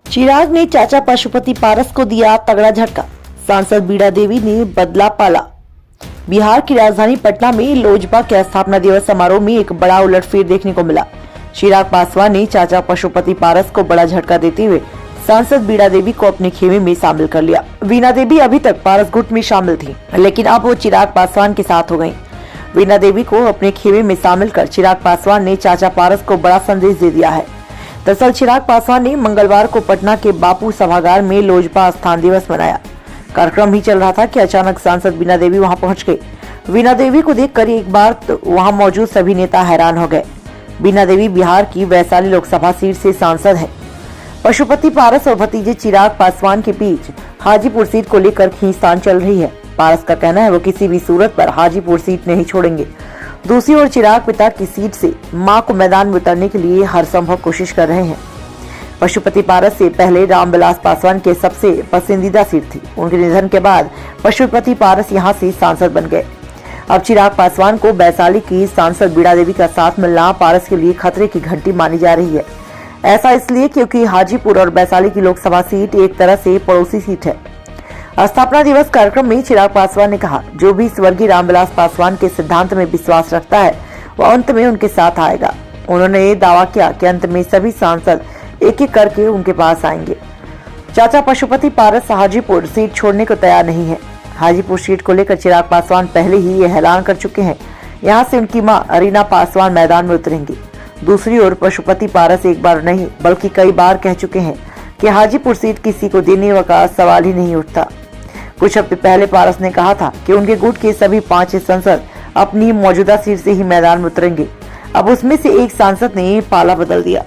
चिराग ने चाचा पशुपति पारस को दिया तगड़ा झटका। सांसद बीड़ा देवी ने बदला पाला। बिहार की राजधानी पटना में लोजपा के स्थापना दिवस समारोह में एक बड़ा उलटफेर देखने को मिला। चिराग पासवान ने चाचा पशुपति पारस को बड़ा झटका देते हुए सांसद बीड़ा देवी को अपने खेमे में शामिल कर लिया। वीणा देवी अभी तक पारस गुट में शामिल थी, लेकिन अब वो चिराग पासवान के साथ हो गयी। वीणा देवी को अपने खेमे में शामिल कर चिराग पासवान ने चाचा पारस को बड़ा संदेश दे दिया है। दरअसल चिराग पासवान ने मंगलवार को पटना के बापू सभागार में लोजपा स्थान दिवस मनाया। कार्यक्रम ही चल रहा था कि अचानक सांसद वीणा देवी वहां पहुंच गई। वीणा देवी को देखकर एक बार तो वहां मौजूद सभी नेता हैरान हो गए। वीणा देवी बिहार की वैशाली लोकसभा सीट से सांसद है। पशुपति पारस और भतीजे चिराग पासवान के बीच हाजीपुर सीट को लेकर खींचतान चल रही है। पारस का कहना है वो किसी भी सूरत पर हाजीपुर सीट नहीं छोड़ेंगे। दूसरी ओर चिराग पिता की सीट से मां को मैदान में उतारने के लिए हर संभव कोशिश कर रहे हैं। पशुपति पारस से पहले रामविलास पासवान के सबसे पसंदीदा सीट थी। उनके निधन के बाद पशुपति पारस यहां से सांसद बन गए। अब चिराग पासवान को वैशाली की सांसद बीड़ा देवी का साथ मिलना पारस के लिए खतरे की घंटी मानी जा रही है। ऐसा इसलिए क्योंकि हाजीपुर और वैशाली की लोकसभा सीट एक तरह से पड़ोसी सीट है। स्थापना दिवस कार्यक्रम में चिराग पासवान ने कहा, जो भी स्वर्गीय रामविलास पासवान के सिद्धांत में विश्वास रखता है वह अंत में उनके साथ आएगा। उन्होंने दावा किया कि अंत में सभी सांसद एक एक करके उनके पास आएंगे। चाचा पशुपति पारस हाजीपुर सीट छोड़ने को तैयार नहीं है। हाजीपुर सीट को लेकर चिराग पासवान पहले ही ये ऐलान कर चुके हैं। यहाँ से उनकी मां अरीना पासवान मैदान में उतरेंगी। दूसरी ओर पशुपति पारस एक बार नहीं बल्कि कई बार कह चुके हैं कि हाजीपुर सीट किसी को देने का सवाल ही नहीं उठता। कुछ हफ्ते पहले पारस ने कहा था कि उनके गुट के सभी 5 सांसद अपनी मौजूदा सीट से ही मैदान में उतरेंगे। अब उसमें से एक सांसद ने पाला बदल दिया।